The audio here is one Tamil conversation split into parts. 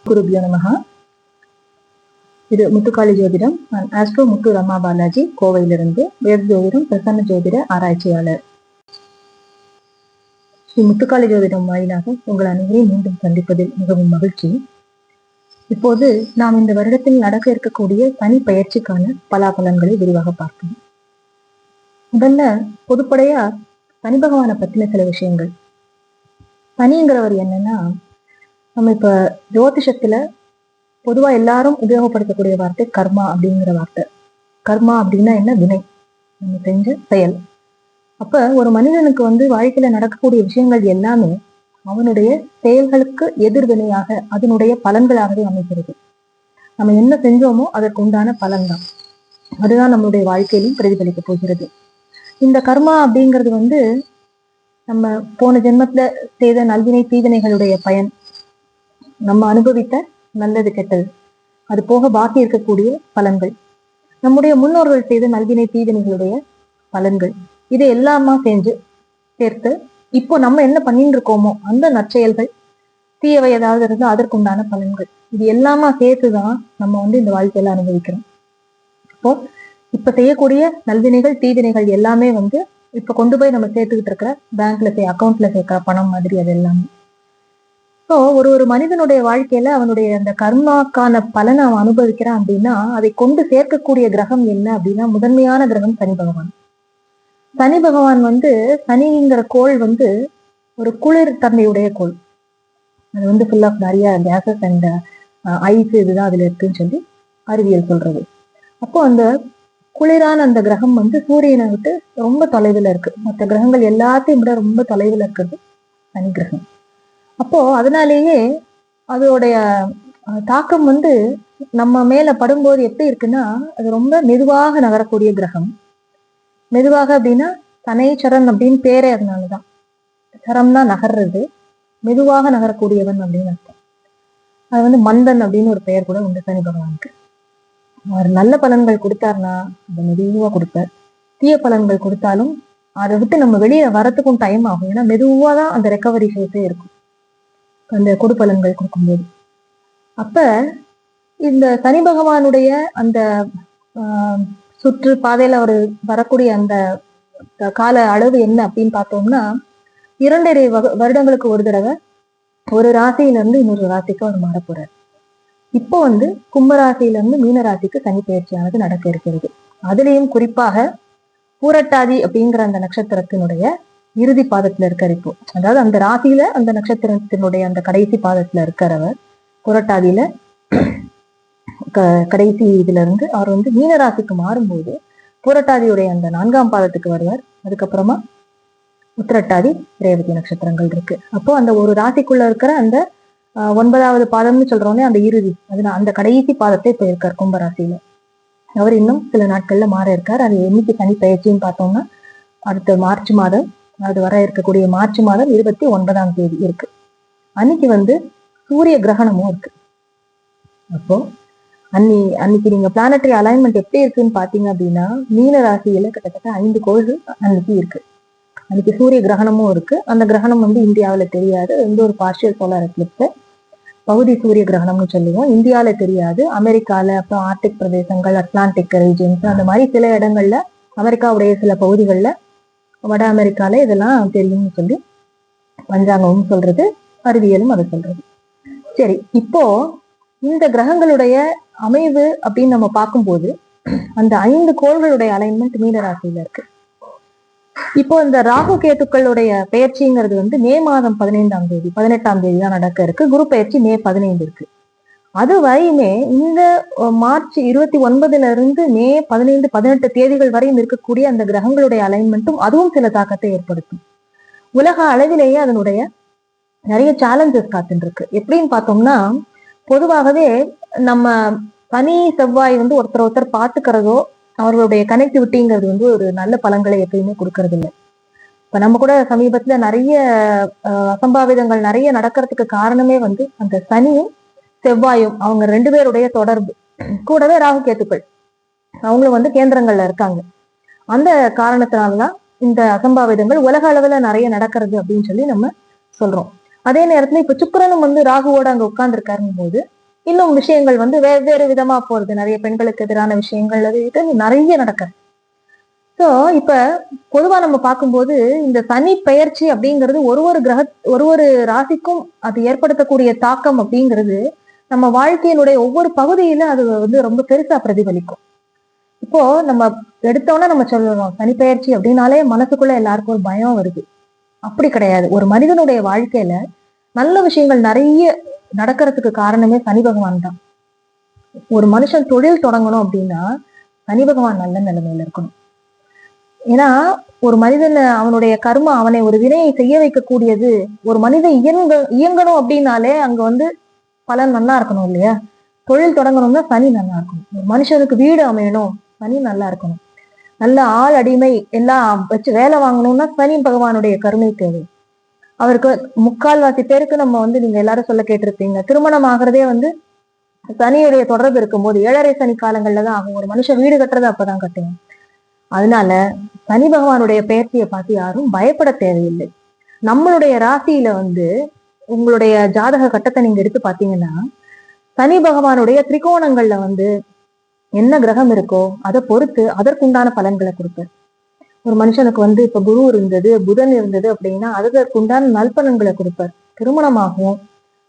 குருபியோ நமகா. இது முத்துக்காளி ஜோதிடம். நான் ஆஸ்ட்ரோ முத்து ரமா பாலாஜி, கோவையிலிருந்து வேத ஜோதிடம் பிரசன்ன ஜோதிட ஆராய்ச்சியாளர். ஸ்ரீ முத்துக்காளி ஜோதிடம் வாயிலாக உங்கள் அனைவரையும் மீண்டும் சந்திப்பதில் மிகவும் மகிழ்ச்சி. இப்போது நாம் இந்த வருடத்தில் நடக்க இருக்கக்கூடிய தனி பயிற்சிக்கான பலாபலன்களை விரிவாக பார்ப்போம். முதல்ல பொதுப்படையா சனி பகவானை பத்தின சில விஷயங்கள். சனிங்கிறவர் என்னன்னா, நம்ம இப்ப ஜோதிஷத்துல பொதுவா எல்லாரும் உபயோகப்படுத்தக்கூடிய வார்த்தை கர்மா அப்படிங்கிற வார்த்தை. கர்மா அப்படின்னா என்ன? வினை, நம்ம செஞ்ச செயல். அப்ப ஒரு மனிதனுக்கு வாழ்க்கையில நடக்கக்கூடிய விஷயங்கள் எல்லாமே அவனுடைய செயல்களுக்கு எதிர்வினையாக அதனுடைய பலன்களாகவே அமைகிறது. நம்ம என்ன செஞ்சோமோ அதற்கு உண்டான பலன் தான், அதுதான் நம்மளுடைய வாழ்க்கையிலும் பிரதிபலிக்க போகிறது. இந்த கர்மா அப்படிங்கிறது நம்ம போன ஜென்மத்துல செய்த நல்வினை தீவினைகளுடைய பயன், நம்ம அனுபவித்த நல்லது கெட்டது, அது போக பாக்கி இருக்கக்கூடிய பலன்கள், நம்முடைய முன்னோர்கள் செய்த நல்வினை தீவினைகளுடைய பலன்கள், இது எல்லாமா சேர்த்து இப்போ நம்ம என்ன பண்ணிட்டு இருக்கோமோ அந்த நற்செயல்கள், தீயவை ஏதாவது இருந்தால் அதற்குண்டான பலன்கள், இது எல்லாமா சேர்த்துதான் நம்ம இந்த வாழ்க்கையில அனுபவிக்கிறோம். இப்போ இப்ப செய்யக்கூடிய நல்வினைகள் தீவினைகள் எல்லாமே இப்ப கொண்டு போய் நம்ம சேர்த்துக்கிட்டு இருக்கிற பேங்க்ல அக்கௌண்ட்ல சேர்க்கிற பணம் மாதிரி அது எல்லாமே. ஸோ ஒரு மனிதனுடைய வாழ்க்கையில அவனுடைய அந்த கர்மாக்கான பலனை அவன் அனுபவிக்கிறான் அப்படின்னா, அதை கொண்டு சேர்க்கக்கூடிய கிரகம் என்ன அப்படின்னா, முதன்மையான கிரகம் சனி பகவான். சனி பகவான் சனிங்கிற கோள் ஒரு குளிர் தன்மையுடைய கோள். அது ஃபுல் ஆஃப் நிறைய கேசஸ் அண்ட் ஐஸ் இதுதான் அதுல இருக்குன்னு சொல்லி அறிவியல் சொல்றது. அப்போ அந்த குளிரான அந்த கிரகம் சூரியனை விட்டு ரொம்ப தொலைவில் இருக்கு. மற்ற கிரகங்கள் எல்லாத்தையும் விட ரொம்ப தொலைவில் இருக்கிறது சனி கிரகம். அப்போ அதனாலேயே அதோடைய தாக்கம் நம்ம மேல படும்போது எப்படி இருக்குன்னா, அது ரொம்ப மெதுவாக நகரக்கூடிய கிரகம். மெதுவாக அப்படின்னா சனைச்சரன் அப்படின்னு பேரே அதனாலதான். சரம்னா நகர்றது, மெதுவாக நகரக்கூடியவன் அப்படின்னு அர்த்தம். அது மந்தன் அப்படின்னு ஒரு பெயர் கூட உண்டு சனி பகவானுக்கு. அவர் நல்ல பலன்கள் கொடுத்தாருன்னா அதை மெதுவா கொடுப்பார். தீய பலன்கள் கொடுத்தாலும் அதை விட்டு நம்ம வெளியே வரத்துக்கும் டைம் ஆகும். ஏன்னா மெதுவா தான் அந்த ரெக்கவரி ஃபேஸே இருக்கும் அந்த கொடுப்பலன்கள் கொடுக்கும்போது. அப்ப இந்த சனி பகவானுடைய அந்த சுற்று பாதையில அவர் வரக்கூடிய அந்த கால அளவு என்ன அப்படின்னு பார்த்தோம்னா, 2.5 வருடங்களுக்கு ஒரு தடவை ஒரு ராசியில இருந்து இன்னொரு ராசிக்கு அவர் மாற போறார். இப்போ கும்பராசியில இருந்து மீன ராசிக்கு சனி பயிற்சியானது நடக்க இருக்கிறது. அதுலயும் குறிப்பாக பூரட்டாதி அப்படிங்கிற அந்த நட்சத்திரத்தினுடைய இறுதி பாதத்துல இருக்கார் இப்போ. அதாவது அந்த ராசியில அந்த நட்சத்திரத்தினுடைய அந்த கடைசி பாதத்துல இருக்கிறவர் புரட்டாதியில கடைசி இதுல இருந்து அவர் மீன ராசிக்கு மாறும்போது பூரட்டாதியுடைய அந்த 4ஆம் பாதத்துக்கு வருவார். அதுக்கப்புறமா உத்திரட்டாதி ரேவதி நட்சத்திரங்கள் இருக்கு. அப்போ அந்த ஒரு ராசிக்குள்ள இருக்கிற அந்த 9வது பாதம்னு சொல்றோன்னே அந்த இறுதி, அதுல அந்த கடைசி பாதத்தை இப்ப இருக்கார் கும்பராசியில. அவர் இன்னும் சில நாட்கள்ல மாற இருக்கார். அது என்னைக்கு சனி பயிற்சின்னு பார்த்தோம்னா அடுத்த மார்ச் மாதம், அது வர இருக்கக்கூடிய மார்ச் மாதம் 29ஆம் தேதி இருக்கு. அன்னைக்கு சூரிய கிரகணமும் இருக்கு. அப்போ அன்னைக்கு நீங்க பிளானட்டரி அலைன்மெண்ட் எப்படி இருக்குன்னு பாத்தீங்க அப்படின்னா, மீன ராசியில கிட்டத்தட்ட 5 கோள்கள் அன்னைக்கு இருக்கு. அன்னைக்கு சூரிய கிரகணமும் இருக்கு. அந்த கிரகணம் இந்தியாவில தெரியாது. ஒரு பார்ஷியல் சோலார் எக்லிப்ஸ், பகுதி சூரிய கிரகணம்னு சொல்லுவோம். இந்தியாவில தெரியாது. அமெரிக்கால, அப்புறம் ஆர்டிக் பிரதேசங்கள், அட்லாண்டிக் ரீஜன்ஸ், அந்த மாதிரி சில இடங்கள்ல, அமெரிக்காவுடைய சில பகுதிகளில், வட அமெரிக்கால இதெல்லாம் தெரியும்னு சொல்லி பஞ்சாங்கமும் சொல்றது, அறிவியலும் அதை சொல்றது. சரி, இப்போ இந்த கிரகங்களுடைய அமைவு அப்படின்னு நம்ம பார்க்கும்போது அந்த 5 கோள்களுடைய அலைன்மெண்ட் மீன ராசியில இருக்கு. இப்போ இந்த ராகு கேத்துக்களுடைய பயிற்சிங்கிறது மே மாதம் 15ஆம் தேதி 18ஆம் தேதி தான் நடக்க இருக்கு. குரு பயிற்சி மே 15 இருக்கு. அது வரையுமே இந்த மார்ச் 29ல இருந்து மே 15 18 தேதிகள் வரையும் இருக்கக்கூடிய அந்த கிரகங்களுடைய அலைன்மெண்ட்டும் அதுவும் சில தாக்கத்தை ஏற்படுத்தும். உலக அளவிலேயே அதனுடைய நிறைய சேலஞ்சஸ் காத்துட்டு இருக்கு. எப்படின்னு பார்த்தோம்னா, பொதுவாகவே நம்ம சனி செவ்வாய் ஒருத்தர் பார்த்துக்கிறதோ அவர்களுடைய கனெக்டிவிட்டிங்கிறது ஒரு நல்ல பலன்களை எப்பயுமே கொடுக்கறது இல்லை. இப்ப நம்ம கூட சமீபத்துல நிறைய அசம்பாவிதங்கள் நிறைய நடக்கிறதுக்கு காரணமே அந்த சனியும் செவ்வாயும் அவங்க 2 பேருடைய தொடர்பு, கூடவே ராகு கேத்துக்கள் அவங்களும் கேந்திரங்கள்ல இருக்காங்க. அந்த காரணத்தினாலதான் இந்த அசம்பாவிதங்கள் உலக அளவுல நிறைய நடக்கிறது அப்படின்னு சொல்லி நம்ம சொல்றோம். அதே நேரத்துல இப்ப சுக்கிரனும் ராகுவோட அங்க உட்கார்ந்து இருக்காருங்கும் போது இன்னும் விஷயங்கள் வந்து வெவ்வேறு விதமா போறது, நிறைய பெண்களுக்கு எதிரான விஷயங்கள் அது இது நிறைய நடக்குது. ஸோ இப்ப பொதுவா நம்ம பார்க்கும்போது இந்த சனி பெயர்ச்சி அப்படிங்கிறது ஒரு ஒரு ராசிக்கும் அது ஏற்படுத்தக்கூடிய தாக்கம் அப்படிங்கிறது நம்ம வாழ்க்கையினுடைய ஒவ்வொரு பகுதியில அது வந்து ரொம்ப பெருசா பிரதிபலிக்கும். இப்போ நம்ம எடுத்தோன்னே நம்ம சொல்லுவோம் சனி பெயர்ச்சி அப்படின்னாலே மனசுக்குள்ள எல்லாருக்கும் ஒரு பயம் வருது. அப்படி கிடையாது. ஒரு மனிதனுடைய வாழ்க்கையில நல்ல விஷயங்கள் நிறைய நடக்கிறதுக்கு காரணமே சனி பகவான் தான். ஒரு மனுஷன் தொழில் தொடங்கணும் அப்படின்னா சனி பகவான் நல்ல நிலைமையில இருக்கணும். ஏன்னா ஒரு மனிதன் அவனுடைய கர்மா அவனை ஒரு வினையை செய்ய வைக்கக்கூடியது. ஒரு மனிதன் இயங்கணும் அப்படின்னாலே அங்க வந்து பலன் நல்லா இருக்கணும் இல்லையா? தொழில் தொடங்கணும்னா சனி நல்லா இருக்கணும். ஒரு மனுஷனுக்கு வீடு அமையணும், சனி நல்லா இருக்கணும். நல்ல ஆள் அடிமை எல்லாம் வச்சு வேலை வாங்கணும்னா சனி பகவானுடைய கருணை தேவை. அவருக்கு முக்கால்வாசி பேருக்கு நம்ம வந்து நீங்க எல்லாரும் சொல்ல கேட்டிருப்பீங்க, திருமணம் ஆகிறதே வந்து சனியுடைய தொடர்பு இருக்கும்போது 7.5 சனி காலங்கள்ல தான் ஆகும். ஒரு மனுஷன் வீடு கட்டுறது அப்பதான் கட்டுவோம். அதனால சனி பகவானுடைய பெயர்ச்சியை பார்த்து யாரும் பயப்பட தேவையில்லை. நம்மளுடைய ராசியில வந்து உங்களுடைய ஜாதக கட்டத்தை நீங்க எடுத்து பாத்தீங்கன்னா சனி பகவானுடைய திரிகோணங்கள்ல வந்து என்ன கிரகம் இருக்கோ அதை பொறுத்து அதற்குண்டான பலன்களை கொடுப்பார். ஒரு மனுஷனுக்கு வந்து இப்ப குரு இருந்தது, புதன் இருந்தது அப்படின்னா அதற்குண்டான நல்பலன்களை கொடுப்பார். திருமணமாகும்,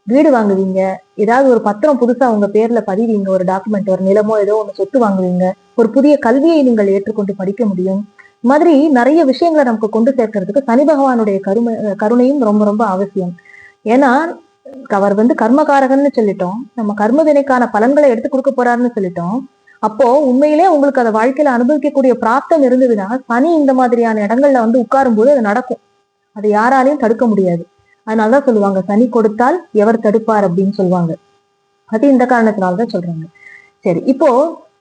வீடு வாங்குவீங்க, ஏதாவது ஒரு பத்திரம் புதுசா உங்க பேர்ல பதிவீங்க, ஒரு டாக்குமெண்ட், ஒரு நிலமோ ஏதோ ஒண்ணு சொத்து வாங்குவீங்க, ஒரு புதிய கல்வியை நீங்கள் ஏற்றுக்கொண்டு படிக்க முடியும். இந்த மாதிரி நிறைய விஷயங்களை நமக்கு கொண்டு சேர்க்கறதுக்கு சனி பகவானுடைய கருணையும் ரொம்ப ரொம்ப அவசியம். ஏன்னா அவர் வந்து கர்மகாரகன்னு சொல்லிட்டோம், நம்ம கர்ம வினைக்கான பலன்களை எடுத்து கொடுக்க போறாருன்னு சொல்லிட்டோம். அப்போ உண்மையிலே உங்களுக்கு அதை வாழ்க்கையில அனுபவிக்கக்கூடிய பிராப்தம் இருந்ததுன்னா சனி இந்த மாதிரியான இடங்கள்ல வந்து உட்காரும் போது அது நடக்கும். அதை யாராலையும் தடுக்க முடியாது. அதனாலதான் சொல்லுவாங்க சனி கொடுத்தால் எவர் தடுப்பார் அப்படின்னு சொல்லுவாங்க. அது இந்த காரணத்தினால்தான் சொல்றாங்க. சரி, இப்போ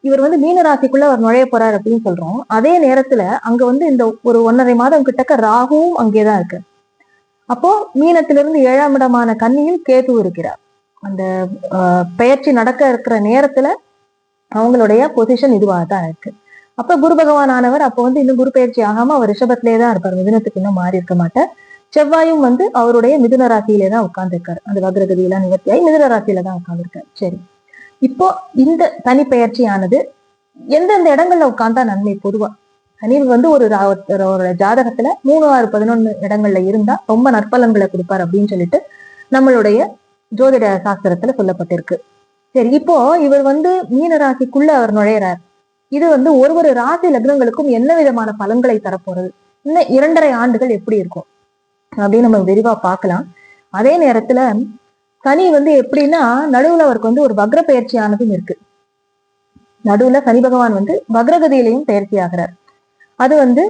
இவர் வந்து மீன ராசிக்குள்ள அவர் நுழைய போறாரு அப்படின்னு சொல்றோம். அதே நேரத்துல அங்க வந்து இந்த ஒரு 1.5 மாதம் கிட்டக்க ராகுவும் அங்கேதான் இருக்கு. அப்போ மீனத்திலிருந்து 7ஆம் இடமான கன்னியில் கேது இருக்கிறார். அந்த பெயர்ச்சி நடக்க இருக்கிற நேரத்துல அவங்களுடைய பொசிஷன் இதுவாக தான் இருக்கு. அப்ப குரு பகவான் ஆனவர் அப்போ வந்து இன்னும் குரு பயிற்சி ஆகாம அவர் ரிஷபத்திலே தான் இருப்பார். மிதுனத்துக்கு இன்னும் மாறி இருக்க மாட்டார். செவ்வாயும் வந்து அவருடைய மிதுன ராசியிலே தான் உட்கார்ந்துருக்காரு. அந்த வக்ரகதியெல்லாம் நிவர்த்தியாகி மிதுன ராசியில தான் உட்கார்ந்துருக்காரு. சரி, இப்போ இந்த தனி பயிற்சியானது எந்தெந்த இடங்கள்ல உட்கார்ந்தா நன்மை? பொதுவா சனி வந்து ஒரு ஜாதகத்துல 3, 6, 11 இடங்கள்ல இருந்தா ரொம்ப நற்பலன்களை கொடுப்பார் அப்படின்னு சொல்லிட்டு நம்மளுடைய ஜோதிட சாஸ்திரத்துல சொல்லப்பட்டிருக்கு. சரி, இப்போ இவர் வந்து மீன ராசிக்குள்ள அவர் நுழையிறார். இது வந்து ஒரு ராசி லக்னங்களுக்கும் என்ன விதமான பலன்களை தரப்போறது, இன்னும் 2.5 ஆண்டுகள் எப்படி இருக்கும் அப்படின்னு நம்ம விரிவா பார்க்கலாம். அதே நேரத்துல சனி வந்து எப்படின்னா நடுவுல அவருக்கு வந்து ஒரு வக்ர பயிற்சியானதும் இருக்கு. நடுவுல சனி பகவான் வந்து வக்ரகதியிலையும் பயிற்சி ஆகிறார். அது வந்து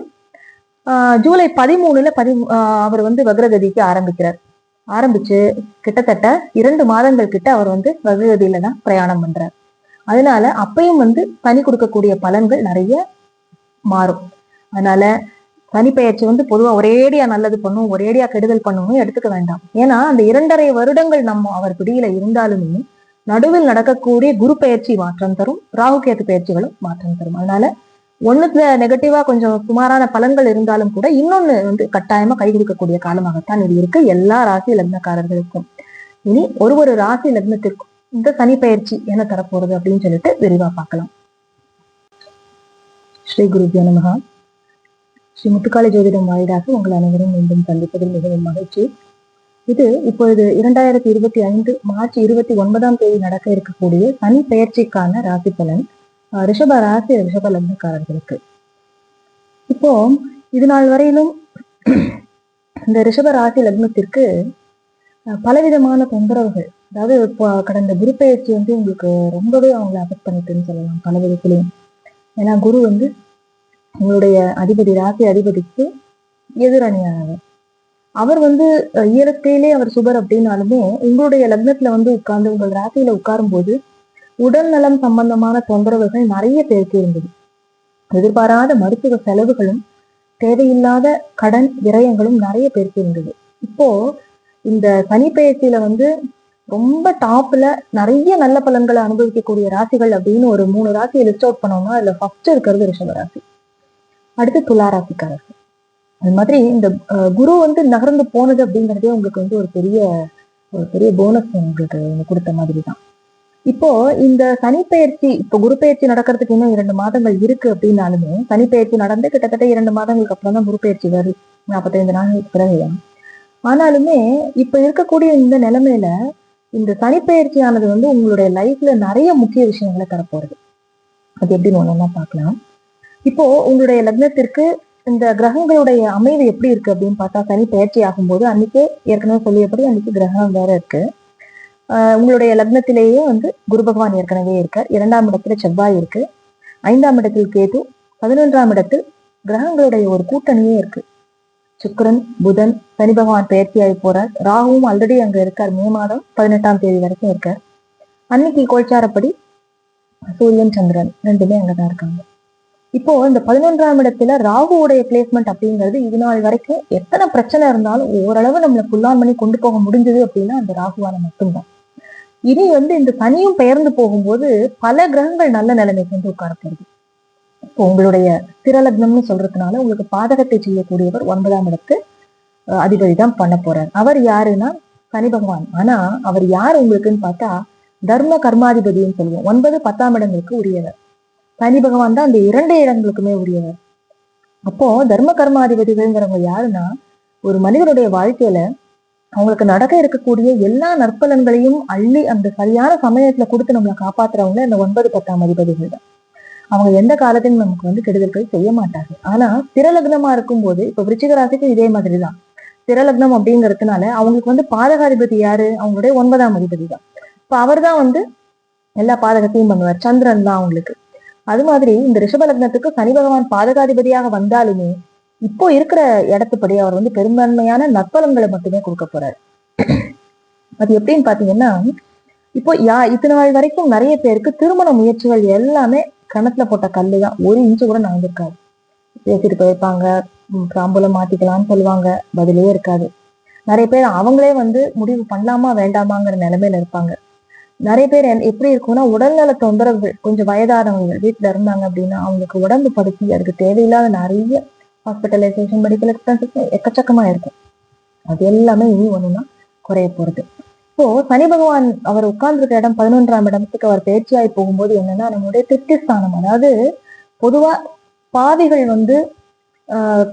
ஜூலை 13ல அவர் வந்து வக்ரகதிக்கு ஆரம்பிச்சு கிட்டத்தட்ட 2 மாதங்கள் கிட்ட அவர் வந்து வக்ரகதியில தான் பிரயாணம் பண்றார். அதனால அப்பயும் வந்து சனி கொடுக்கக்கூடிய பலன்கள் நிறைய மாறும். அதனால சனி பெயர்ச்சி வந்து பொதுவா ஒரேடியா நல்லது பண்ணும், ஒரேடியா கெடுதல் பண்ணணும்னு எடுத்துக்க வேண்டாம். ஏன்னா அந்த 2.5 வருடங்கள் நம்ம அவர் பிடியில இருந்தாலுமே நடுவில் நடக்கக்கூடிய குரு பெயர்ச்சி மாற்றம் தரும், ராகு கேது பெயர்ச்சிகளும் மாற்றம் தரும். அதனால ஒண்ணுத்துல நெகட்டிவா கொஞ்சம் சுமாரான பலன்கள் இருந்தாலும் கூட இன்னொன்னு வந்து கட்டாயமா கை கொடுக்கக்கூடிய காலமாகத்தான் இது இருக்கு எல்லா ராசி லக்னக்காரர்களுக்கும். இனி ஒரு ராசி லக்னத்திற்கும் இந்த சனி பயிற்சி என்ன தரப்போறது அப்படின்னு சொல்லிட்டு விரிவா பார்க்கலாம். ஸ்ரீ குருபியோ நமஹ. ஸ்ரீ முத்துக்காளி ஜோதிடம் வாயிலாக உங்கள் அனைவரும் மீண்டும் சந்திப்பதில் மிகவும் மகிழ்ச்சி. இது இப்பொழுது 2025 மார்ச் 29ஆம் தேதி நடக்க இருக்கக்கூடிய சனி பெயர்ச்சிக்கான ராசி பலன் ரிஷப ராசி ரிஷப லக்னக்காரர்களுக்கு. இப்போ இது நாள் வரையிலும் இந்த ரிஷப ராசி லக்னத்திற்கு பலவிதமான தொந்தரவுகள், அதாவது இப்போ கடந்த குரு பெயர்ச்சி வந்து உங்களுக்கு ரொம்பவே அவங்களை அஃபெக்ட் பண்ணிட்டுன்னு சொல்லலாம் பல விதத்திலையும். ஏன்னா குரு வந்து உங்களுடைய அதிபதி, ராசி அதிபதிக்கு எதிரணியானவர். அவர் வந்து இயற்கையிலே அவர் சுபர் அப்படின்னாலுமே உங்களுடைய லக்னத்துல வந்து உட்கார்ந்து உங்கள் ராசியில உட்காரும் போது உடல் நலம் சம்பந்தமான தொந்தரவுகள் நிறைய பேருக்கு இருந்தது. எதிர்பாராத மருத்துவ செலவுகளும் தேவையில்லாத கடன் விரயங்களும் நிறைய பேருக்கு இருந்தது. இப்போ இந்த சனி பெயர்ச்சியில வந்து ரொம்ப டாப்ல நிறைய நல்ல பலன்களை அனுபவிக்கக்கூடிய ராசிகள் அப்படின்னு ஒரு 3 ராசியை லிஸ்ட் அவுட் பண்ணோம்னா அதுல ஃபர்ஸ்ட் இருக்கிறது ரிஷப ராசி, அடுத்து துலா ராசிக்காரர்கள். அது மாதிரி இந்த குரு வந்து நகர்ந்து போனது அப்படிங்கிறதே உங்களுக்கு வந்து ஒரு பெரிய போனஸ் உங்களுக்கு கொடுத்த மாதிரி தான். இப்போ இந்த சனிப்பெயர்ச்சி, இப்போ குரு பெயர்ச்சி நடக்கிறதுக்கு இன்னும் 2 மாதங்கள் இருக்கு அப்படின்னாலுமே, சனிப்பெயர்ச்சி நடந்து கிட்டத்தட்ட 2 மாதங்களுக்கு அப்புறம் தான் குரு பெயர்ச்சி வருது. 45 நாட்களுக்கு பிறகுதான். ஆனாலுமே இப்ப இருக்கக்கூடிய இந்த நிலைமையில இந்த சனிப்பெயர்ச்சியானது வந்து உங்களுடைய லைஃப்ல நிறைய முக்கிய விஷயங்களை தரப்போறது. அது எப்படின்னு ஒண்ணா பார்க்கலாம். இப்போ உங்களுடைய லக்னத்திற்கு இந்த கிரகங்களுடைய அமைவு எப்படி இருக்கு அப்படின்னு பார்த்தா, சனி பெயர்ச்சி ஆகும்போது அன்னைக்கே ஏற்கனவே சொல்லியபடி அன்னைக்கு கிரகம் வேற இருக்கு. உங்களுடைய லக்னத்திலேயே வந்து குரு பகவான் ஏற்கனவே இருக்கார். 2ஆம் இடத்துல செவ்வாய் இருக்கு. 5ஆம் இடத்தில் கேது. 11ஆம் இடத்தில் கிரகங்களுடைய ஒரு கூட்டணியே இருக்கு. சுக்கிரன், புதன், சனி பகவான் பெயர்ச்சியாகி போறார். ராகுவும் ஆல்ரெடி அங்க இருக்கார். மே மாதம் 18ஆம் தேதி வரைக்கும் இருக்கார். அன்னைக்கு கோச்சாரப்படி சூரியன், சந்திரன் 2மே அங்கதான் இருக்காங்க. இப்போ இந்த 11ஆம் இடத்துல ராகுவுடைய பிளேஸ்மெண்ட் அப்படிங்கிறது இது நாள் வரைக்கும் எத்தனை பிரச்சனை இருந்தாலும் ஓரளவு நம்மளை புல்லான் பண்ணி கொண்டு போக முடிஞ்சது அப்படின்னா அந்த ராகுவால மட்டும்தான். இனி வந்து இந்த சனியும் பெயர்ந்து போகும்போது பல கிரகங்கள் நல்ல நிலைமைக்கு வந்து உட்கார போகுது. இப்போ உங்களுடைய ஸ்திரலக்னம்னு சொல்றதுனால உங்களுக்கு பாதகத்தை செய்யக்கூடியவர் 9ஆம் இடத்து அதிபதி தான் பண்ண போறார். அவர் யாருன்னா சனி பகவான். ஆனா அவர் யார் உங்களுக்குன்னு பார்த்தா தர்ம கர்மாதிபதினு சொல்லுவோம். 9, 10ஆம் இடங்களுக்கு உரியவர். சனி பகவான் தான் அந்த 2 இடங்களுக்குமே உரியவர். அப்போ தர்ம கர்மாதிபதிகள்ங்கிறவங்க யாருன்னா ஒரு மனிதனுடைய வாழ்க்கையில அவங்களுக்கு நடக்க இருக்கக்கூடிய எல்லா நற்பலன்களையும் அள்ளி அந்த சரியான சமயத்துல கொடுத்து நம்மளை காப்பாத்துறவங்க இந்த 9, 10ஆம் அதிபதிகள் தான். அவங்க எந்த காலத்தையும் நமக்கு வந்து கெடுதல்கள் செய்ய மாட்டாங்க. ஆனா ஸ்திரலக்னமா இருக்கும்போது இப்ப விருச்சிக ராசிக்கும் இதே மாதிரிதான். ஸ்திரலக்னம் அப்படிங்கிறதுனால அவங்களுக்கு வந்து பாதகாதிபதி யாரு? அவங்களுடைய 9ஆம் அதிபதி தான். இப்ப அவர் தான் வந்து எல்லா பாதகத்தையும் பண்ணுவார். சந்திரன் தான் அவங்களுக்கு. அது மாதிரி இந்த ரிஷப லக்னத்துக்கு சனி பகவான் பாதகாதிபதியாக வந்தாலுமே இப்போ இருக்கிற இடத்துப்படி அவர் வந்து பெரும்பான்மையான நற்பலன்களை மட்டுமே கொடுக்க போறாரு. அது எப்படின்னு பாத்தீங்கன்னா, இப்போ இத்தனை நாள் வரைக்கும் நிறைய பேருக்கு திருமண முயற்சிகள் எல்லாமே கணத்துல போட்ட கல்லுதான். 1 இன்ச்சு கூட நடந்திருக்காது. பேசிட்டு போயிருப்பாங்க, தாம்பூலம் மாத்திக்கலாம்னு சொல்லுவாங்க, பதிலே இருக்காது. நிறைய பேர் அவங்களே வந்து முடிவு பண்ணலாமா வேண்டாமாங்கிற நிலைமையில இருப்பாங்க. நிறைய பேர் எப்படி இருக்கும்னா உடல்நல தொந்தரவுகள், கொஞ்சம் வயதானவங்க வீட்டுல இருந்தாங்க அப்படின்னா அவங்களுக்கு உடம்பு படுத்தி அதுக்கு தேவையில்லாத நிறைய ஹாஸ்பிட்டலைசேஷன், மெடிக்கல் எக்ஸ்பென்சஸ் எக்கச்சக்கமா இருக்கும். அது எல்லாமே இனி ஒண்ணுன்னா குறைய போறது. இப்போ சனி பகவான் அவர் உட்கார்ந்துருக்க இடம் 11ஆம் இடத்துக்கு அவர் பயிற்சியாகி போகும்போது என்னன்னா நம்மளுடைய திருப்தி ஸ்தானம். அதாவது பொதுவா பாவிகள் வந்து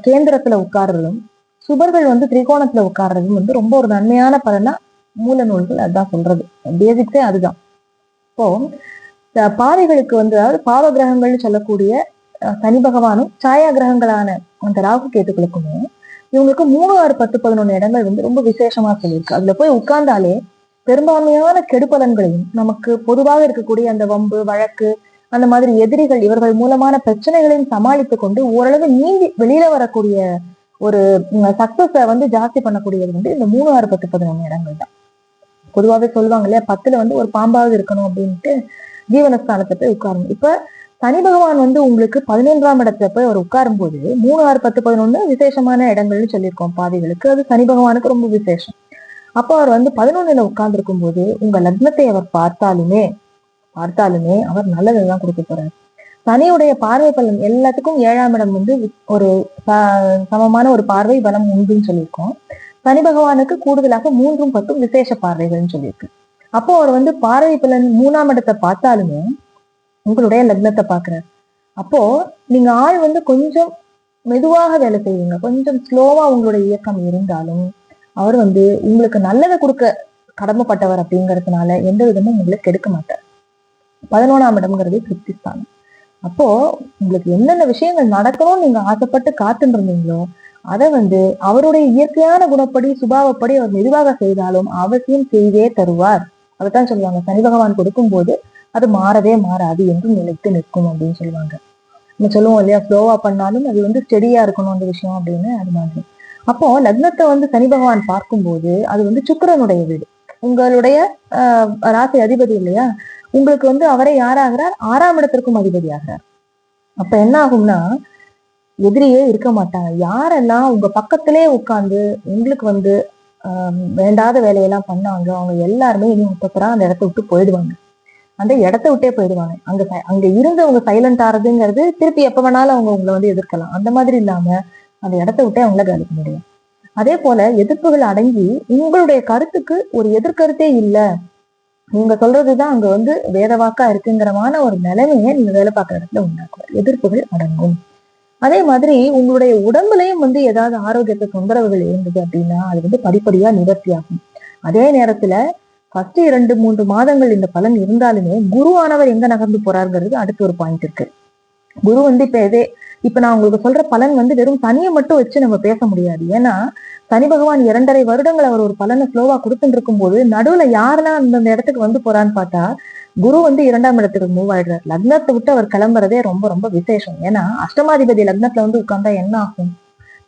கேந்திரத்துல உட்கார்றதும் சுபர்கள் வந்து திரிகோணத்துல உட்கார்றதும் வந்து ரொம்ப ஒரு நன்மையான பலனா மூல நூல்கள் அதுதான் சொல்றது. பேசிக்ஸே அதுதான். இப்போ பாவைகளுக்கு வந்து அதாவது பாவ கிரகங்கள்னு சொல்லக்கூடிய சனி பகவானும் சாயா கிரகங்களான அந்த ராகு கேதுக்களுக்குமே இவங்களுக்கு 3, 6, 10, 11 இடங்கள் வந்து ரொம்ப விசேஷமா சொல்லியிருக்கு. அதுல போய் உட்கார்ந்தாலே பெரும்பான்மையான கெடுபலன்களையும் நமக்கு பொதுவாக இருக்கக்கூடிய அந்த வம்பு வழக்கு அந்த மாதிரி எதிரிகள் இவர்கள் மூலமான பிரச்சனைகளையும் சமாளித்து கொண்டு ஓரளவு நீங்கி வெளியில வரக்கூடிய ஒரு சக்சஸ வந்து ஜாஸ்தி பண்ணக்கூடியது வந்து இந்த 3, 6, 10, 11 இடங்கள் தான். பொதுவாகவே சொல்லுவாங்க இல்லையா, 10ல வந்து ஒரு பாம்பாவது இருக்கணும் அப்படின்ட்டு ஜீவனஸ்தானத்தை போய் உட்காரணும். இப்ப சனி பகவான் வந்து உங்களுக்கு 11ஆம் இடத்துல போய் அவர் உட்காரும் போது 3, 6, 10, 11 விசேஷமான இடங்கள்னு சொல்லியிருக்கோம் பாவிகளுக்கு. அது சனி பகவானுக்கு ரொம்ப விசேஷம். அப்போ அவர் வந்து 11ல உட்கார்ந்து இருக்கும் போது உங்க லக்னத்தை அவர் பார்த்தாலுமே அவர் நல்லதுதான் கொடுக்க போறாரு. சனியுடைய பார்வை பலன் எல்லாத்துக்கும் 7ஆம் இடம் வந்து ஒரு சமமான ஒரு பார்வை பலம் உண்டுன்னு சொல்லியிருக்கோம். சனி பகவானுக்கு கூடுதலாக 3, 10 விசேஷ பார்வைகள்னு சொல்லியிருக்கு. அப்போ அவர் வந்து பார்வை பலன் 3ஆம் இடத்தை பார்த்தாலுமே உங்களுடைய லக்னத்தை பாக்குறாரு. அப்போ நீங்க ஆள் வந்து கொஞ்சம் மெதுவாக வேலை செய்வீங்க, கொஞ்சம் ஸ்லோவா உங்களுடைய இயக்கம் இருந்தாலும் அவர் வந்து உங்களுக்கு நல்லதை கொடுக்க கடமைப்பட்டவர் அப்படிங்கிறதுனால எந்த விதமும் உங்களுக்கு கெடுக்க மாட்டார். 11ஆம் இடம்ங்கிறது திருப்தி ஸ்தானம். அப்போ உங்களுக்கு என்னென்ன விஷயங்கள் நடக்கணும்னு நீங்க ஆசைப்பட்டு காத்துட்டு இருந்தீங்களோ அதை வந்து அவருடைய இயற்கையான குணப்படி சுபாவப்படி அவர் மெதுவாக செய்தாலும் அவசியம் செய்தே தருவார். அதைத்தான் சொல்லுவாங்க, சனி பகவான் கொடுக்கும் போது அது மாறவே மாறாது என்று நிலைத்து நிற்கும் அப்படின்னு சொல்லுவாங்க. நம்ம சொல்லுவோம் இல்லையா, ஸ்லோவா பண்ணாலும் அது வந்து ஸ்டெடியா இருக்கணும் அந்த விஷயம் அப்படின்னு. அது மாதிரி அப்போ லக்னத்தை வந்து சனி பகவான் பார்க்கும்போது அது வந்து சுக்கிரனுடைய வீடு, உங்களுடைய ராசி அதிபதி இல்லையா, உங்களுக்கு வந்து அவரை யாராகிறார்? 6ஆம் இடத்திற்கும் அதிபதி ஆகிறார். அப்ப என்ன ஆகும்னா எதிரியே இருக்க மாட்டாங்க. யாரெல்லாம் உங்க பக்கத்திலே உட்கார்ந்து உங்களுக்கு வந்து வேண்டாத வேலையெல்லாம் பண்ணாங்க அவங்க எல்லாருமே இனி முப்பத்தரா அந்த இடத்த விட்டு போயிடுவாங்க. அந்த இடத்த விட்டே போயிடுவாங்க. அங்க இருந்து அவங்க சைலண்ட் ஆறதுங்கிறது திருப்பி எப்ப வேணாலும் அவங்க உங்களை வந்து எதிர்க்கலாம். அந்த மாதிரி இல்லாம அந்த இடத்த விட்டே அவங்கள கவனிக்க முடியும். அதே போல எதிர்ப்புகள் அடங்கி உங்களுடைய கருத்துக்கு ஒரு எதிர்கருத்தே இல்லை, நீங்க சொல்றதுதான் அங்க வந்து வேதவாக்கா இருக்குங்கிறமான ஒரு நிலைமையை நீங்க வேலை பார்க்குற இடத்துல உண்டாக்குவார். எதிர்ப்புகள் அடங்கும். அதே மாதிரி உங்களுடைய உடம்புலயும் வந்து ஏதாவது ஆரோக்கியத்தை தொந்தரவுகள் இருந்தது அப்படின்னா அது வந்து படிப்படியா நிவர்த்தி ஆகும். அதே நேரத்துல ஃபர்ஸ்ட் 2-3 மாதங்கள் இந்த பலன் இருந்தாலுமே குருவானவர் எங்க நகர்ந்து போறாருங்கிறது அடுத்த ஒரு பாயிண்ட் இருக்கு. குரு வந்து இப்ப நான் உங்களுக்கு சொல்ற பலன் வந்து வெறும் சனியை மட்டும் வச்சு நம்ம பேச முடியாது. ஏன்னா சனி பகவான் 2.5 வருடங்கள் அவர் ஒரு பலனை ஸ்லோவா கொடுத்துட்டு இருக்கும் போது நடுவுல யாரெல்லாம் அந்த இடத்துக்கு வந்து போறான்னு பார்த்தா குரு வந்து 2ஆம் இடத்துக்கு மூவ் ஆயிடுறாரு. லக்னத்தை விட்டு அவர் கிளம்புறதே ரொம்ப ரொம்ப விசேஷம். ஏன்னா அஷ்டமாதிபதி லக்னத்துல வந்து உட்கார்ந்தா என்ன ஆகும்?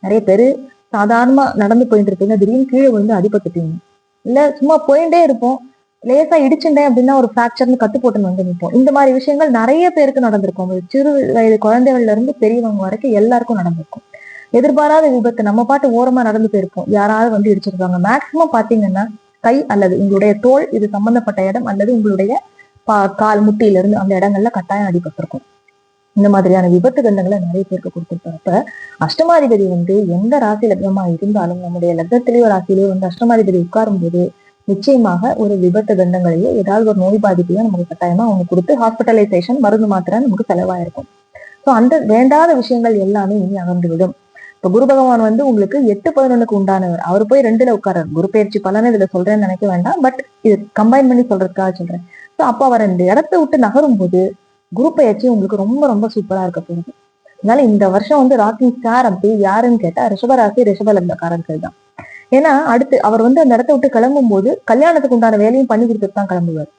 நிறைய பேரு சாதாரணமா நடந்து போயிட்டு இருப்பீங்க, திடீர்னு கீழே விழுந்து அடிபட்டுட்டீங்க. இல்ல சும்மா போயிட்டே இருப்போம், லேசா இடிச்சுட்டேன் அப்படின்னா ஒரு ஃபிராக்சர்னு கட்டு போட்டுன்னு வந்து நிற்போம். இந்த மாதிரி விஷயங்கள் நிறைய பேருக்கு நடந்திருக்கும். சிறு வயது குழந்தைகள்ல இருந்து பெரியவங்க வரைக்கும் எல்லாருக்கும் நடந்திருக்கும். எதிர்பாராத விபத்து, நம்ம பாட்டு ஓரமா நடந்து போயிருப்போம், யாராவது வந்து இடிச்சிருப்பாங்க. மேக்சிமம் பாத்தீங்கன்னா கை அல்லது உங்களுடைய தோல் இது சம்பந்தப்பட்ட இடம் அல்லது உங்களுடைய கால் முட்டியில இருந்து அந்த இடங்கள்ல கட்டாயம் அடிபட்டிருக்கும். இந்த மாதிரியான விபத்து கண்டங்களை நிறைய பேருக்கு கொடுத்துருப்ப அஷ்டமாதிபதி வந்து எந்த ராசி லக்னமா இருந்தாலும் நம்முடைய லக்னத்திலேயோ ராசியிலேயோ வந்து அஷ்டமாதிபதி உட்காரும் போது நிச்சயமாக ஒரு விபத்து தண்டங்களையோ ஏதாவது ஒரு நோய் பாதிப்பையோ நமக்கு கட்டாயமா அவங்க கொடுத்து ஹாஸ்பிட்டலைசேஷன் மருந்து மாத்திரை நமக்கு செலவாயிருக்கும். ஸோ அந்த வேண்டாத விஷயங்கள் எல்லாமே இனி அகன்று விடும். இப்ப குரு பகவான் வந்து உங்களுக்கு 8-11க்கு உண்டானவர். அவர் போய் 2ல உட்காரார். குரு பயிற்சி பலன்னு இதுல சொல்றேன்னு நினைக்க வேண்டாம், பட் இது கம்பைன் பண்ணி சொல்றதுக்காக சொல்றேன். ஸோ அப்ப அவர் இந்த இடத்த விட்டு நகரும் போது குரு பயிற்சி உங்களுக்கு ரொம்ப ரொம்ப சூப்பரா இருக்க போகுது. அதனால இந்த வருஷம் வந்து ராக்கிங் ஸ்டார் அப்படி யாருன்னு கேட்டா ரிஷபராசி ரிஷப லக்னக்காரர்கள் தான். ஏன்னா அடுத்து அவர் வந்து அந்த இடத்த விட்டு கிளம்பும் போது கல்யாணத்துக்கு உண்டான வேலையும் பண்ணி கொடுத்துட்டு தான் கிளம்புவார்.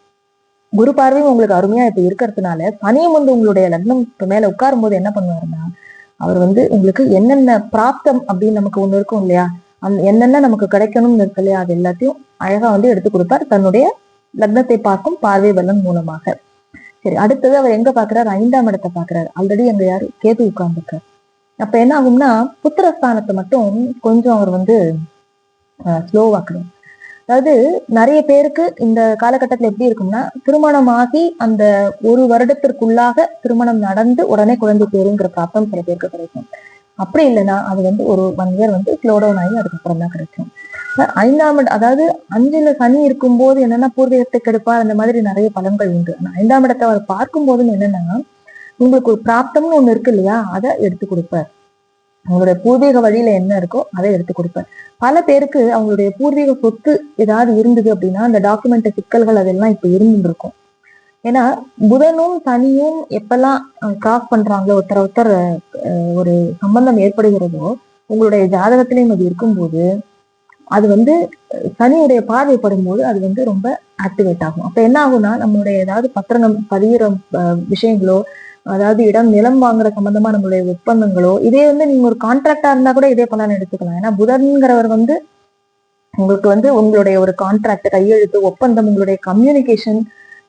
குரு பார்வையும் உங்களுக்கு அருமையா இப்ப இருக்கிறதுனால சனியும் வந்து உங்களுடைய லக்னம் மேல உட்காரும் போது என்ன பண்ணுவாருன்னா அவர் வந்து உங்களுக்கு என்னென்ன பிராப்தம் அப்படின்னு நமக்கு ஒண்ணு இருக்கும் இல்லையா, என்னென்ன நமக்கு கிடைக்கணும்னு இருக்கு இல்லையா, அது எல்லாத்தையும் அழகா வந்து எடுத்து கொடுப்பார் தன்னுடைய லக்னத்தை பார்க்கும் பார்வை பலன் மூலமாக. சரி, அடுத்தது அவர் எங்க பாக்குறாரு? 5ஆம் இடத்தை பாக்குறாரு. ஆல்ரெடி அங்க யாரு? கேது உட்கார்ந்துருக்காரு. அப்ப என்ன ஆகும்னா புத்திரஸ்தானத்தை மட்டும் கொஞ்சம் அவர் வந்து ஸ்லோவாக்கணும். அதாவது நிறைய பேருக்கு இந்த காலகட்டத்துல எப்படி இருக்கும்னா திருமணம் ஆகி அந்த 1 வருடத்திற்குள்ளாக திருமணம் நடந்து உடனே குழந்தை பேருங்கிற பிராப்தம் சில பேருக்கு கிடைக்கும். அப்படி இல்லைன்னா அது வந்து ஒரு 1 இயர் வந்து ஸ்லோ டவுன் ஆகி அதுக்கப்புறம் தான் கிடைக்கும். 5ஆம் இடம், அதாவது 5ல சனி இருக்கும்போது என்னன்னா பூர்வீகத்தை கெடுப்பார், அந்த மாதிரி நிறைய பலன்கள் உண்டு. ஆனா 5ஆம் இடத்தை அவர் பார்க்கும் போதுன்னு என்னன்னா உங்களுக்கு ஒரு பிராப்தம்னு ஒண்ணு இருக்கு இல்லையா, அதை எடுத்து கொடுப்பார். அவங்களுடைய பூர்வீக வழியில என்ன இருக்கோ அதை எடுத்து கொடுப்பேன். பல பேருக்கு அவங்களுடைய பூர்வீக சொத்து ஏதாவது இருந்தது அப்படின்னா அந்த டாக்குமெண்ட் சிக்கல்கள் அதெல்லாம் இப்ப இருந்துருக்கும். ஏன்னா புதனும் சனியும் எப்பெல்லாம் கிராஸ் பண்றாங்களோ ஒருத்தர் ஒரு சம்பந்தம் ஏற்படுகிறதோ உங்களுடைய ஜாதகத்திலையும் அது இருக்கும்போது அது வந்து சனியுடைய பார்வைப்படும் போது அது வந்து ரொம்ப ஆக்டிவேட் ஆகும். அப்ப என்ன ஆகும்னா நம்மளுடைய ஏதாவது பத்திரங்கள் பதிகிற விஷயங்களோ, அதாவது இடம் நிலம் வாங்குற சம்பந்தமா நம்மளுடைய ஒப்பந்தங்களோ, இதே வந்து நீங்க ஒரு கான்ட்ராக்டா இருந்தா கூட இதே பலன் எடுத்துக்கலாம். ஏன்னா புதன்கிறவர் வந்து உங்களுக்கு வந்து உங்களுடைய ஒரு கான்ட்ராக்ட், கையெழுத்து, ஒப்பந்தம், உங்களுடைய கம்யூனிகேஷன்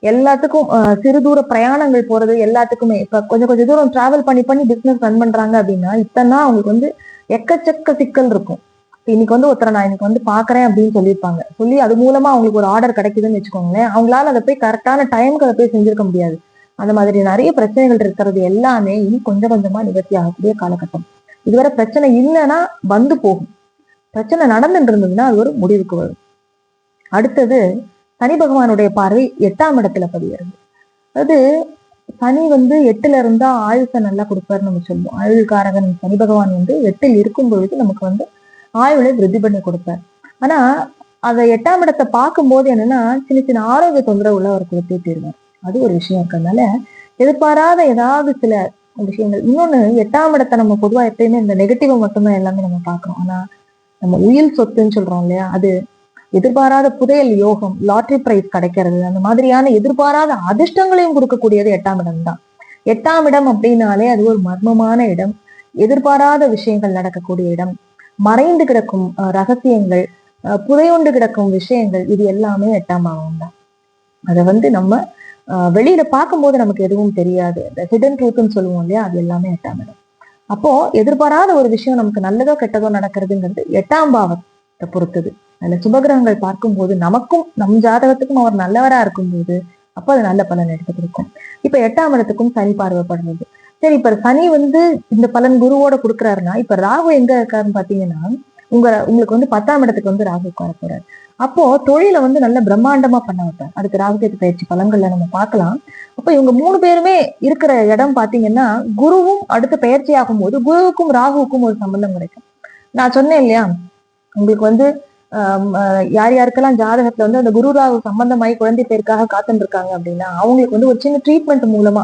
எல்லாத்துக்கும் சிறு தூர பிரயாணங்கள் போறது எல்லாத்துக்குமே இப்ப கொஞ்சம் கொஞ்சம் தூரம் டிராவல் பண்ணி பிசினஸ் ரன் பண்றாங்க அப்படின்னா இத்தனை அவங்களுக்கு வந்து எக்கச்சக்க சிக்கல் இருக்கும். இன்னைக்கு வந்து ஒருத்தரை நான் இன்னைக்கு வந்து பாக்குறேன் அப்படின்னு சொல்லியிருப்பாங்க. சொல்லி அது மூலமா அவங்களுக்கு ஒரு ஆர்டர் கிடைக்குதுன்னு வச்சுக்கோங்களேன், அவங்களால அதை போய் கரெக்டான டைமுக்கு அதை போய் செஞ்சிருக்க முடியாது. அந்த மாதிரி நிறைய பிரச்சனைகள் இருக்கிறது எல்லாமே இனி கொஞ்சம் கொஞ்சமா நிவர்த்தி ஆகக்கூடிய காலகட்டம். இதுவரை பிரச்சனை இல்லைன்னா வந்து போகும், பிரச்சனை நடந்துட்டு இருந்ததுன்னா அது ஒரு முடிவுக்கு வரும். அடுத்தது சனி பகவானுடைய பார்வை 8ஆம் இடத்துல பதிகிறது. அதாவது சனி வந்து 8ல இருந்தா ஆயுசை நல்லா கொடுப்பாரு நம்ம சொல்லுவோம். ஆயுள்காரகன் சனி பகவான் வந்து 8ல் இருக்கும் பொழுது நமக்கு வந்து ஆயுளை விருத்தி பண்ணி கொடுப்பார். ஆனா அதை 8ஆம் இடத்தை பார்க்கும்போது என்னன்னா சின்ன சின்ன ஆரோக்கிய தொந்தரவுல அவர் கொடுத்தே தீர்வார். அது ஒரு விஷயம் இருக்கிறதுனால எதிர்பாராத ஏதாவது சில விஷயங்கள். இன்னொன்னு 8ஆம் இடத்தை நம்ம பொதுவா எப்பயுமே இந்த நெகட்டிவ் மட்டும்தான் எல்லாமே நம்ம பாக்குறோம். ஆனா நம்ம உயில் சொத்துன்னு சொல்றோம் இல்லையா, அது எதிர்பாராத புதையல் யோகம், லாட்ரி பிரைஸ் கிடைக்கிறது, அந்த மாதிரியான எதிர்பாராத அதிர்ஷ்டங்களையும் கொடுக்கக்கூடியது 8ஆம் இடம் தான். 8ஆம் இடம் அப்படின்னாலே அது ஒரு மர்மமான இடம், எதிர்பாராத விஷயங்கள் நடக்கக்கூடிய இடம், மறைந்து கிடக்கும் ரகசியங்கள், புதையுண்டு கிடக்கும் விஷயங்கள், இது எல்லாமே 8ஆம் பாவம் தான். அதை வந்து நம்ம வெளியில பார்க்கும்போது நமக்கு எதுவும் தெரியாது. இந்த ஹிடன் ட்ரூத்னு சொல்லுவோம் இல்லையா, அது எல்லாமே 8ஆம் இடம். அப்போ எதிர்பாராத ஒரு விஷயம் நமக்கு நல்லதோ கெட்டதோ நடக்கிறதுங்கிறது 8ஆம் பாவத்தை பொறுத்தது. அதுல சுபகிரகங்கள் பார்க்கும்போது நமக்கும் நம் ஜாதகத்துக்கும் அவர் நல்லவரா இருக்கும்போது அப்போ அது நல்ல பலன் எடுத்து கொடுக்கும். இப்ப 8ஆம் இடத்துக்கும் சனி பார்வைப்படுறது. சரி, இப்ப சனி வந்து இந்த பலன் குருவோட கொடுக்குறாருன்னா இப்ப ராகு எங்க இருக்காருன்னு பாத்தீங்கன்னா உங்களுக்கு வந்து 10ஆம் இடத்துக்கு வந்து ராகு உட்கார போறாரு. அப்போ தொழிலை வந்து நல்ல பிரம்மாண்டமா பண்ண வைப்பார். அதுக்கு ராகுகேது பயிற்சி பலன்கள்ல நம்ம பார்க்கலாம். அப்ப இவங்க 3 பேருமே இருக்கிற இடம் பாத்தீங்கன்னா, குருவும் அடுத்த பயிற்சி ஆகும் போது குருவுக்கும் ராகுவுக்கும் ஒரு சம்பந்தம் கிடைக்கும். நான் சொன்னேன் இல்லையா, உங்களுக்கு வந்து யார் யாருக்கெல்லாம் ஜாதகத்துல வந்து அந்த குரு ராகு சம்பந்தமாயி குழந்தை பேருக்காக காத்துட்டு இருக்காங்க அப்படின்னா, அவங்களுக்கு வந்து ஒரு சின்ன ட்ரீட்மெண்ட் மூலமா,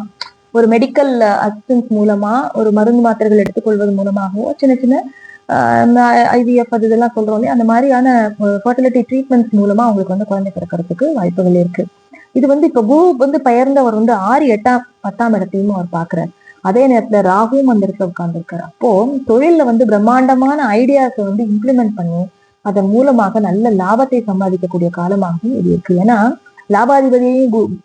ஒரு மெடிக்கல் அசிஸ்டன்ஸ் மூலமா, ஒரு மருந்து மாத்திரைகள் எடுத்துக்கொள்வது மூலமாகவோ, சின்ன சின்ன IVF அது இதெல்லாம் சொல்றோம் இல்லையா, அந்த மாதிரியான ஃபர்டிலிட்டி ட்ரீட்மெண்ட்ஸ் மூலமா அவங்களுக்கு வந்து குழந்தை பிறக்கிறதுக்கு வாய்ப்புகள் இருக்கு. இது வந்து இப்ப குரு வந்து பெயர்ந்தவர் வந்து 6, 8, 10ஆம் இடத்தையும் அவர் பாக்குறாரு. அதே நேரத்துல ராகுவும் அந்த இடத்துல உட்கார்ந்துருக்காரு. அப்போ தொழில்ல வந்து பிரம்மாண்டமான ஐடியாஸை வந்து இம்ப்ளிமெண்ட் பண்ணி அதன் மூலமாக நல்ல லாபத்தை சம்பாதிக்கக்கூடிய காலமாகவும் இது இருக்கு. ஏன்னா லாபாதிபதியையும்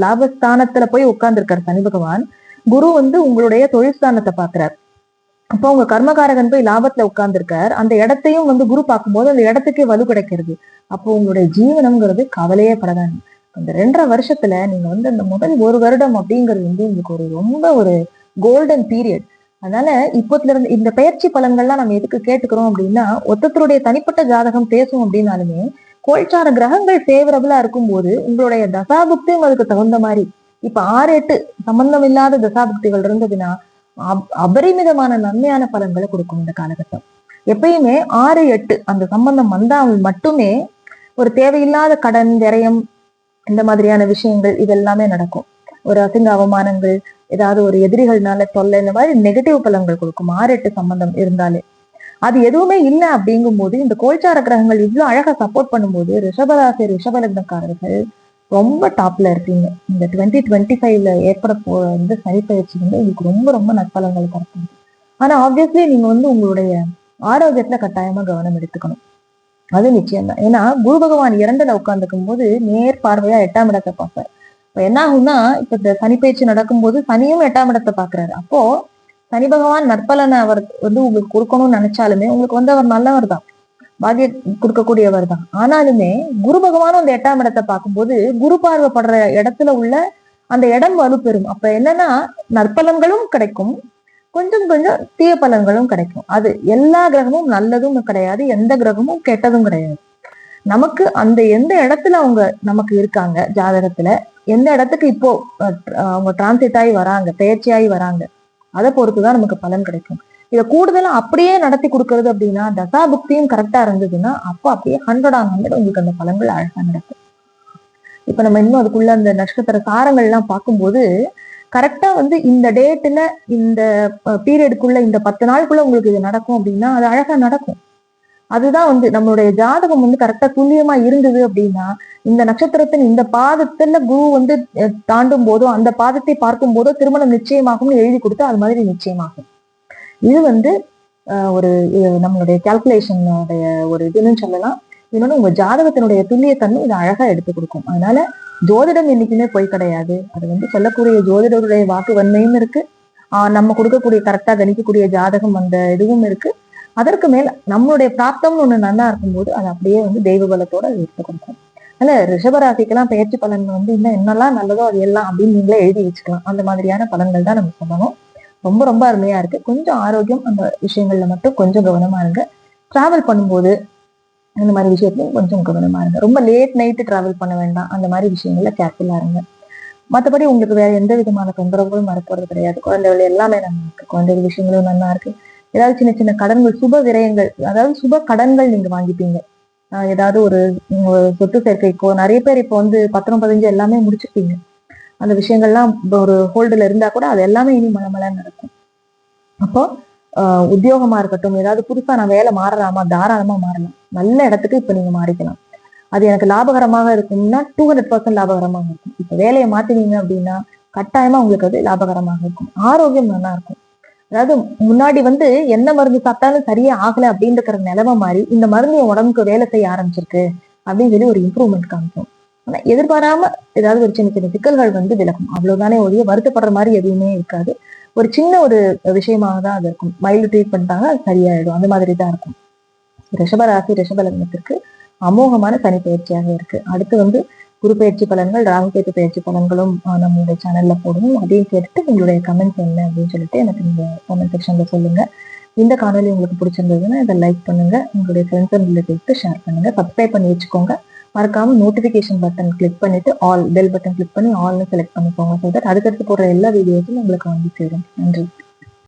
லாபஸ்தானத்துல போய் உட்கார்ந்துருக்காரு சனி பகவான். குரு வந்து உங்களுடைய தொழில் ஸ்தானத்தை பாக்குறாரு. அப்போ உங்க கர்மகாரகன் போய் லாபத்துல உட்கார்ந்துருக்கார். அந்த இடத்தையும் வந்து குரு பார்க்கும்போது அந்த இடத்துக்கே வலு கிடைக்கிறது. அப்போ உங்களுடைய ஜீவனம்ங்கிறது கவலையே படாதாங்க. அந்த 2.5 வருஷத்துல நீங்க வந்து அந்த முதல் 1 வருடம் அப்படிங்கிறது வந்து உங்களுக்கு ஒரு ரொம்ப ஒரு கோல்டன் பீரியட். அதனால இப்போத்துல இருந்து இந்த பயிற்சி பலன்கள்லாம் நம்ம எதுக்கு கேட்டுக்கிறோம் அப்படின்னா, ஒருத்தருடைய தனிப்பட்ட ஜாதகம் பேசும் அப்படின்னாலுமே கோல்சார கிரகங்கள் ஃபேவரபிளா இருக்கும்போது உங்களுடைய தசாபுக்தியும் அதுக்கு தகுந்த மாதிரி, இப்ப 6, 8 சம்பந்தம் இல்லாத தசாபுக்திகள் இருந்ததுன்னா அபரிமிதமான நன்மையான பலன்களை கொடுக்கும் இந்த காலகட்டம். எப்பயுமே 6, 8 அந்த சம்பந்தம் வந்தால் மட்டுமே ஒரு தேவையில்லாத கடன், விரயம், இந்த மாதிரியான விஷயங்கள் இதெல்லாமே நடக்கும். ஒரு அசிங்க அவமானங்கள், ஏதாவது ஒரு எதிரிகள்னால தொல்லை, இந்த மாதிரி நெகட்டிவ் பலன்கள் கொடுக்கும் 6, 8 சம்பந்தம் இருந்தாலே. அது எதுவுமே இல்லை அப்படிங்கும் போது இந்த கோல்சார கிரகங்கள் இவ்வளவு அழகா சப்போர்ட் பண்ணும்போது ரிஷபராசி ரிஷபலக்னக்காரர்கள் ரொம்ப டாப்ல இருக்கீங்க. இந்த 2025ல ஏற்பட இந்த சனி பயிற்சி வந்து உங்களுக்கு ரொம்ப ரொம்ப நற்பலன்கள் தரப்போகுது. ஆனா ஆப்வியஸ்லி நீங்க வந்து உங்களுடைய ஆரோக்கியத்துல கட்டாயமா கவனம் எடுத்துக்கணும். அது நிச்சயம்தான். ஏன்னா குரு பகவான் 2ல உட்கார்ந்துக்கும் போது நேர் பார்வையா 8ஆம் இடத்தை பார்ப்பார். இப்ப என்ன ஆகும்னா, இப்ப இந்த சனி பயிற்சி நடக்கும்போது சனியும் 8ஆம் இடத்தை பாக்குறாரு. அப்போ சனி பகவான் நற்பலனை அவர் வந்து உங்களுக்கு கொடுக்கணும்னு நினைச்சாலுமே உங்களுக்கு வந்து அவர் நல்லவர் தான், பாக்கிய கொடுக்கக்கூடியவர் தான். ஆனாலுமே குரு பகவானும் அந்த 8ஆம் இடத்தை பார்க்கும்போது குரு பார்வைப்படுற இடத்துல உள்ள அந்த இடம் வலுப்பெறும். அப்ப என்னன்னா நற்பலன்களும் கிடைக்கும், கொஞ்சம் கொஞ்சம் தீய பலன்களும் கிடைக்கும். அது எல்லா கிரகமும் நல்லதும் கிடையாது, எந்த கிரகமும் கெட்டதும் கிடையாது. நமக்கு அந்த எந்த இடத்துல அவங்க நமக்கு இருக்காங்க ஜாதகத்துல, எந்த இடத்துக்கு இப்போ அவங்க டிரான்சிட் ஆகி வராங்க, பயிற்சியாகி வராங்க, அதை பொறுத்துதான் நமக்கு பலன் கிடைக்கும். இதை கூடுதலா அப்படியே நடத்தி கொடுக்கறது அப்படின்னா, தசாபுக்தியும் கரெக்டா இருந்ததுன்னா அப்போ அப்படியே 100 உங்களுக்கு அந்த பலன்கள் அழகா நடக்கும். இப்ப நம்ம இன்னும் அதுக்குள்ள அந்த நட்சத்திர சாரங்கள் எல்லாம் பார்க்கும்போது கரெக்டா வந்து இந்த டேட்ல இந்த பீரியடுக்குள்ள இந்த 10 நாளுக்குள்ள உங்களுக்கு இது நடக்கும் அப்படின்னா அது அழகா நடக்கும். அதுதான் வந்து நம்மளுடைய ஜாதகம் வந்து கரெக்டா துல்லியமா இருந்தது அப்படின்னா, இந்த நட்சத்திரத்தின் இந்த பாதத்துல குரு வந்து தாண்டும் போதோ, அந்த பாதத்தை பார்க்கும் போதோ திருமணம் நிச்சயமாகும்னு எழுதி கொடுத்து அது மாதிரி நிச்சயமாகும். இது வந்து ஒரு நம்மளுடைய கால்குலேஷனுடைய ஒரு இதுன்னு சொல்லலாம். இன்னொன்னு உங்க ஜாதகத்தினுடைய துல்லியத்தன்மை இதை அழகா எடுத்து கொடுக்கும். அதனால ஜோதிடம் என்னைக்குமே பொய் கிடையாது. அது வந்து சொல்லக்கூடிய ஜோதிடருடைய வாக்கு வன்மையும் இருக்கு, நம்ம கொடுக்கக்கூடிய கரெக்டா கணிக்கக்கூடிய ஜாதகம் அந்த இதுவும் இருக்கு. அதற்கு மேல நம்மளுடைய பிராப்தம்னு ஒண்ணு நல்லா இருக்கும்போது அது அப்படியே வந்து தெய்வ பலத்தோட எடுத்து கொடுக்கும். அதனால ரிஷபராசிக்கெல்லாம் பயிற்சி பலன் வந்து இன்னும் என்னெல்லாம் நல்லதோ அது எல்லாம் அப்படின்னு நீங்களே எழுதி வச்சுக்கலாம். அந்த மாதிரியான பலன்கள் தான் நம்ம சொல்லணும். ரொம்ப ரொம்ப அருமையா இருக்கு. கொஞ்சம் ஆரோக்கியம் அந்த விஷயங்கள்ல மட்டும் கொஞ்சம் கவனமா இருங்க. டிராவல் பண்ணும்போது இந்த மாதிரி விஷயத்துலையும் கொஞ்சம் கவனமா இருங்க. ரொம்ப லேட் நைட்டு டிராவல் பண்ண வேண்டாம், அந்த மாதிரி விஷயங்கள்ல கேர்ஃபுல்லா இருங்க. மற்றபடி உங்களுக்கு வேற எந்த விதமான தொந்தரவுகளும் வரப்போறது கிடையாது. குழந்தைகள் எல்லாமே நல்லா இருக்கு, குழந்தைகள் விஷயங்களும் நல்லா இருக்கு. ஏதாவது சின்ன சின்ன கடன்கள், சுப விரயங்கள், அதாவது சுப கடன்கள் நீங்க வாங்கிப்பீங்க. ஏதாவது ஒரு சொத்து சேர்க்கைக்கோ, நிறைய பேர் இப்போ வந்து பத்திரம் பதிஞ்சு எல்லாமே முடிச்சுப்பீங்க. அந்த விஷயங்கள்லாம் ஒரு ஹோல்டுல இருந்தா கூட அது எல்லாமே இனி மலமலன்னு நடக்கும். அப்போ உத்தியோகமா இருக்கட்டும், ஏதாவது புதுசா நான் வேலை மாறலாமா, தாராளமா மாறலாம். நல்ல இடத்துக்கு இப்ப நீங்க மாறிக்கலாம். அது எனக்கு லாபகரமாக இருக்கும்னா 200% லாபகரமாக இருக்கும். இப்ப வேலையை மாத்தினீங்க அப்படின்னா கட்டாயமா உங்களுக்கு அது லாபகரமாக இருக்கும். ஆரோக்கியம் நல்லா இருக்கும். அதாவது முன்னாடி வந்து என்ன மருந்து சாப்பிட்டாலும் சரியே ஆகல அப்படின்ற நிலைமை மாதிரி இந்த மருந்து என் உடம்புக்கு வேலை செய்ய ஆரம்பிச்சிருக்கு அப்படின்னு சொல்லி ஒரு இம்ப்ரூவ்மெண்ட் காமிக்கும். ஆனா எதிர்பாராம ஏதாவது ஒரு சின்ன சின்ன சிக்கல்கள் வந்து விலகும், அவ்வளவுதானே ஒழிய வருத்தப்படுற மாதிரி எதுவுமே இருக்காது. ஒரு சின்ன ஒரு விஷயமாக தான் அது இருக்கும். மைல்டு ட்ரீட்மெண்ட்டாக அது சரியாயிடும், அந்த மாதிரி தான் இருக்கும். ரிஷபராசி ரிஷப லக்னத்திற்கு அமோகமான சனி பயிற்சியாக இருக்கு. அடுத்து வந்து குரு பயிற்சி பலன்கள், ராகுகேது பயிற்சி பலன்களும் நம்மளுடைய சேனல்ல போடுவோம். அதையும் கேட்டுட்டு உங்களுடைய கமெண்ட்ஸ் என்ன அப்படின்னு சொல்லிட்டு எனக்கு நீங்க கமெண்ட் செக்ஷன்ல சொல்லுங்க. இந்த காணொலி உங்களுக்கு பிடிச்சிருந்ததுன்னா இதை லைக் பண்ணுங்க, உங்களுடைய ஃப்ரெண்ட்ஸ் அண்ட் ரிலேட்டிவ்ஸ்க்கு ஷேர் பண்ணுங்க, சப்ஸ்கிரைப் பண்ணி வச்சுக்கோங்க. மறக்காம நோட்டிபிகேஷன் பட்டன் கிளிக் பண்ணிட்டு பெல் பட்டன் கிளிக் பண்ணி ஆல்னு செலக்ட் பண்ணிக்கோங்க. ஸோ தட் அடுத்தடுத்து போடுற எல்லா வீடியோஸும் உங்களுக்கு வந்து சேரும். நன்றி.